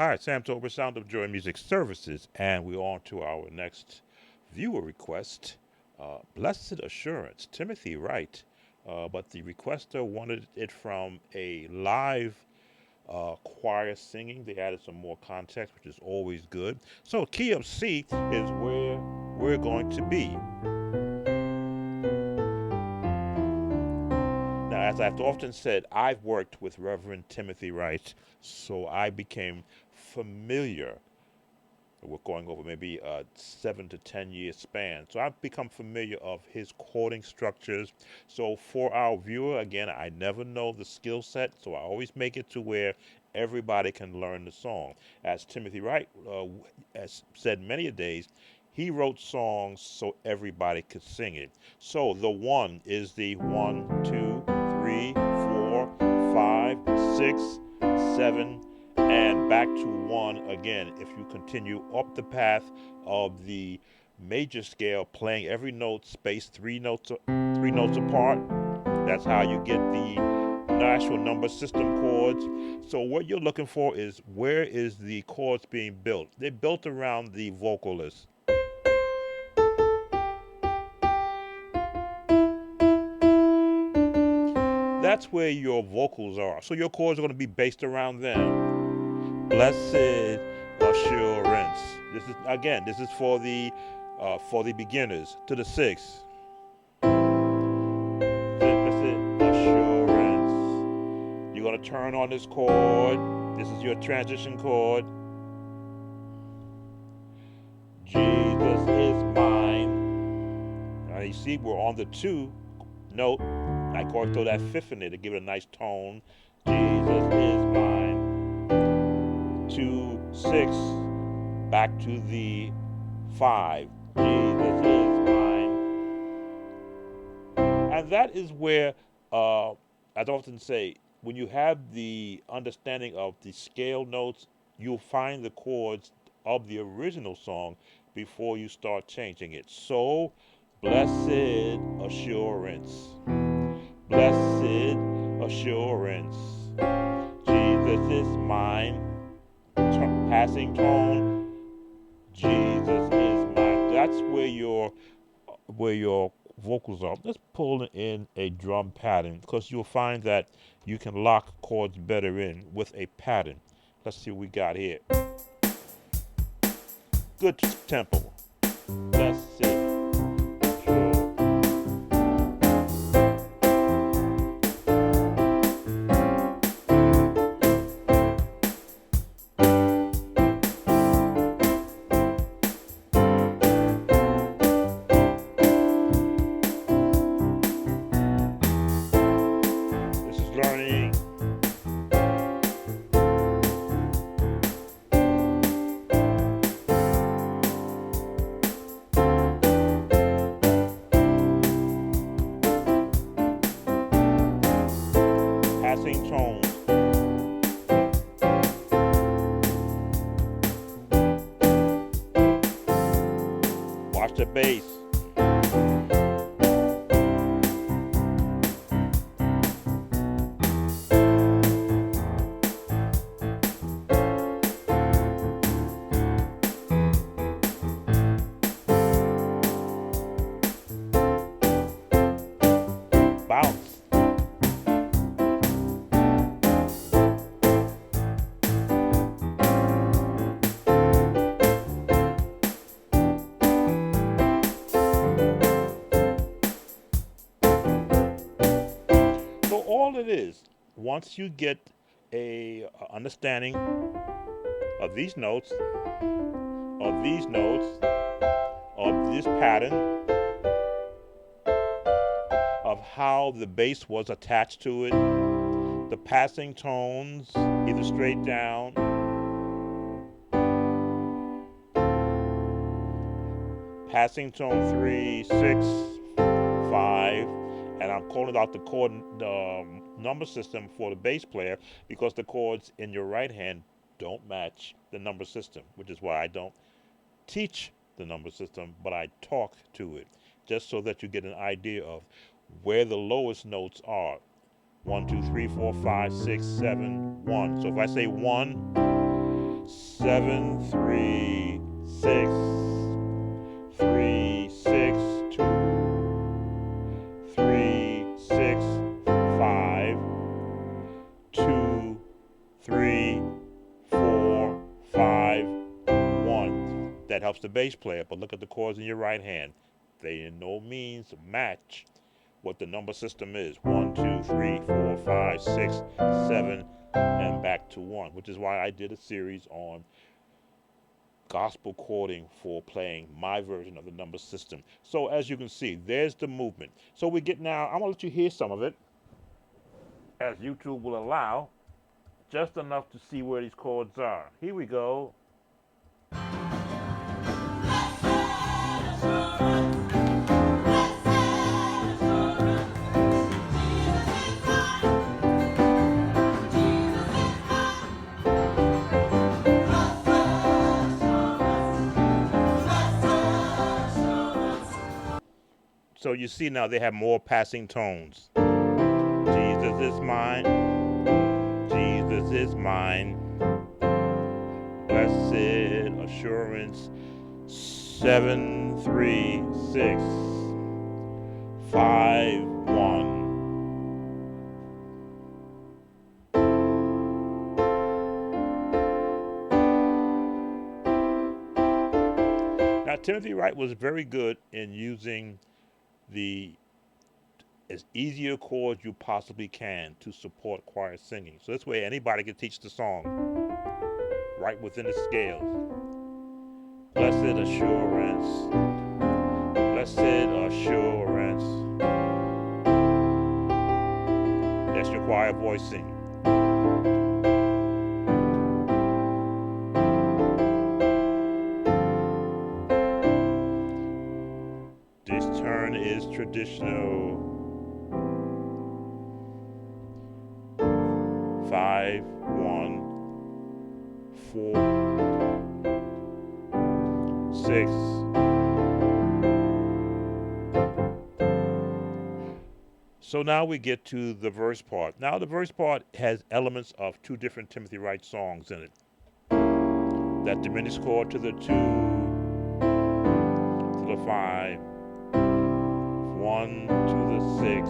Hi, Sam Tober, Sound of Joy Music Services, and we're on to our next viewer request. Blessed Assurance, Timothy Wright. But the requester wanted it from a live choir singing. They added some more context, which is always good. So, key of C is where we're going to be. Now, as I've often said, I've worked with Reverend Timothy Wright, so I became familiar. We're going over maybe a 7 to 10 year span. So I've become familiar of his chording structures. So for our viewer, again, I never know the skill set, so I always make it to where everybody can learn the song. As Timothy Wright has said many a days, he wrote songs so everybody could sing it. So the one is the 1, 2, 3, 4, 5, 6, 7, and back to one again. If you continue up the path of the major scale, playing every note spaced three notes apart, that's how you get the natural number system chords. So what you're looking for is where is the chords being built? They're built around the vocalist. That's where your vocals are. So your chords are going to be based around them. Blessed assurance. This is for the beginners to the sixth. Blessed assurance. You're gonna turn on this chord. This is your transition chord. Jesus is mine. Now you see we're on the 2 note. I go throw that fifth in there to give it a nice tone. Jesus is mine. 2, 6. Back to the 5. Jesus is mine. And that is where, as I often say, when you have the understanding of the scale notes, you'll find the chords of the original song before you start changing it. So, blessed assurance. Blessed assurance. Jesus is mine. Passing tone. Jesus is mine. That's where your vocals are. Let's pull in a drum pattern because you'll find that you can lock chords better in with a pattern. Let's see what we got here. Good tempo. Let's see. Learning. Passing tone. Watch the bass. Bounce. So all it is, once you get a understanding of these notes, of this pattern, of how the bass was attached to it, the passing tones, either straight down, passing tone 3, 6, 5, and I'm calling out the chord number system for the bass player because the chords in your right hand don't match the number system, which is why I don't teach the number system, but I talk to it, just so that you get an idea of where the lowest notes are. 1, 2, 3, 4, 5, 6, 7, 1. So if I say 1, 7, 3, 6, 3, 6, 2, 3, 6, 5, 2, 3, 4, 5, 1. That helps the bass player, but look at the chords in your right hand. They in no means match what the number system is. 1, 2, 3, 4, 5, 6, 7, and back to 1, which is why I did a series on gospel chording for playing my version of the number system. So as you can see, there's the movement. So we get now, I'm gonna let you hear some of it, as YouTube will allow, just enough to see where these chords are. Here we go. So you see now they have more passing tones. Jesus is mine. Jesus is mine. Blessed assurance. 7, 3, 6, 5, 1. Now Timothy Wright was very good in using the as easier chords you possibly can to support choir singing. So this way anybody can teach the song right within the scales. Blessed assurance, blessed assurance. That's your choir voicing. This turn is traditional. 5, 1, 4, 6. So now we get to the verse part. Now the verse part has elements of 2 different Timothy Wright songs in it. That diminished chord to the 2, to the 5, 1 to the 6,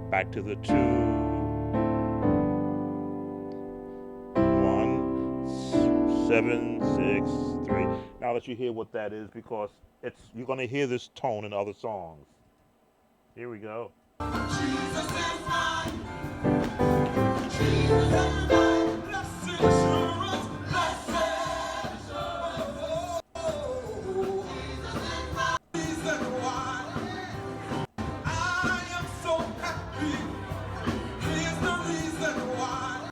back to the 2, 1, 7, 6, 3. Now let you hear what that is, because you're going to hear this tone in other songs. Here we go. Jesus is mine. Jesus is mine. Blessed assurance, blessed assurance. Oh, Jesus is mine. Reason why I am so happy. Here's the reason why.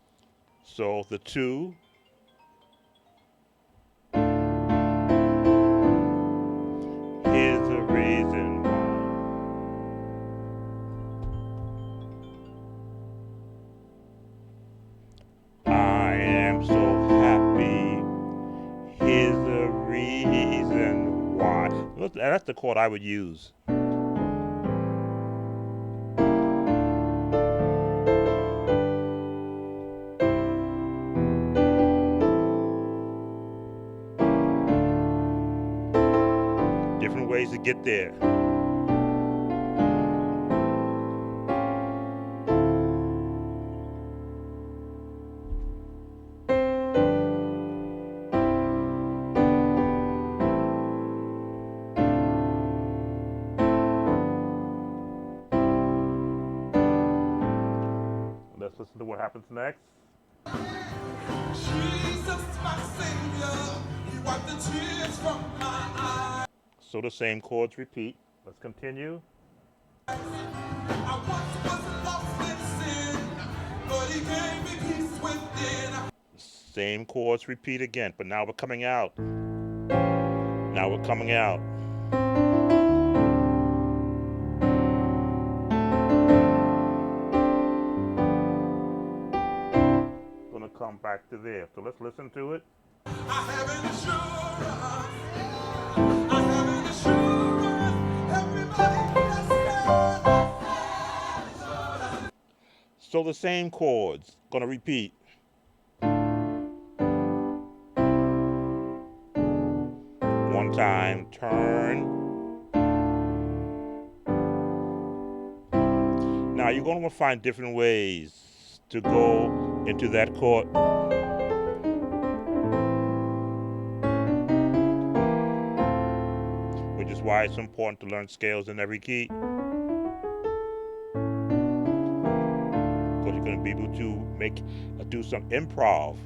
So the 2. Here's the reason why. So happy. Here's the reason why. That's the chord I would use. Different ways to get there. Let's listen to what happens next. Jesus, my Savior, He wiped the tears from my eyes. So the same chords repeat. Let's continue. I once was lost in sin, but He gave me peace within. Same chords repeat again, but now we're coming out. Now we're coming out. Come back to there. So let's listen to it. I have an assurance. I have an assurance. Everybody, so the same chords. Gonna repeat. one time, turn. Now you're going to find different ways to go into that chord. Which is why it's important to learn scales in every key. Because you're going to be able to do some improv.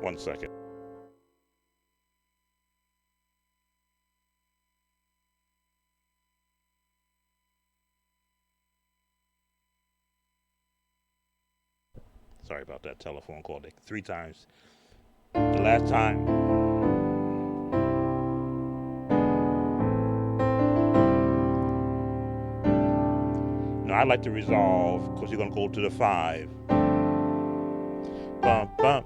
One second. Sorry about that telephone call. 3 times. The last time. Now I like to resolve because you're going to go to the 5. Bum, bum.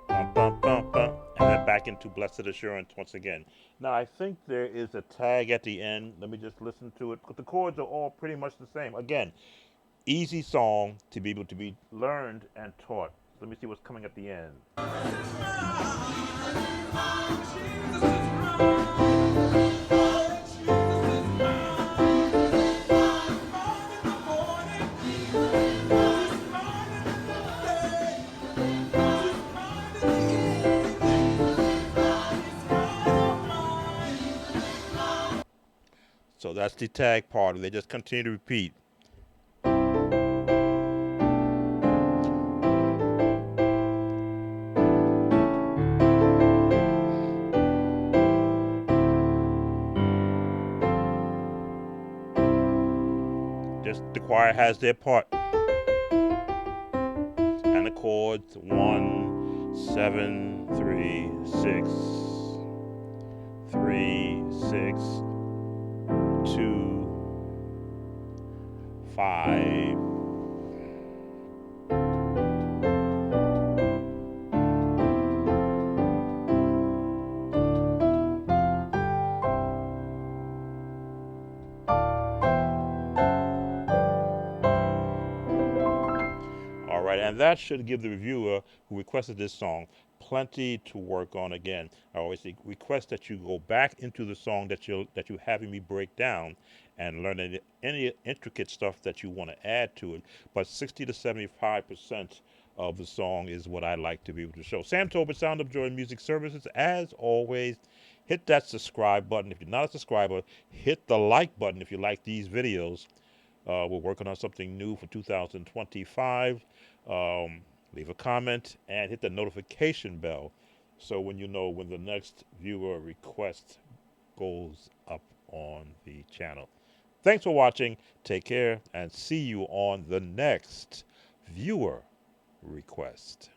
Bum, bum, bum, bum. And then back into Blessed Assurance once again. Now I think there is a tag at the end. Let me just listen to it. Because the chords are all pretty much the same. Again, easy song to be able to be learned and taught. Let me see what's coming at the end. So that's the tag part. They just continue to repeat. Just the choir has their part. And the chords 1, 7, 3, 6, 3, 6, 2, 5. All right, and that should give the reviewer who requested this song plenty to work on. Again, I always request that you go back into the song that you're having me break down and learn any intricate stuff that you want to add to it. But 60 to 75% of the song is what I like to be able to show. Sam Tobin, Sound of Joy Music Services. As always, hit that subscribe button. If you're not a subscriber, hit the like button if you like these videos. We're working on something new for 2025. Leave a comment and hit the notification bell so when you know when the next viewer request goes up on the channel. Thanks for watching. Take care and see you on the next viewer request.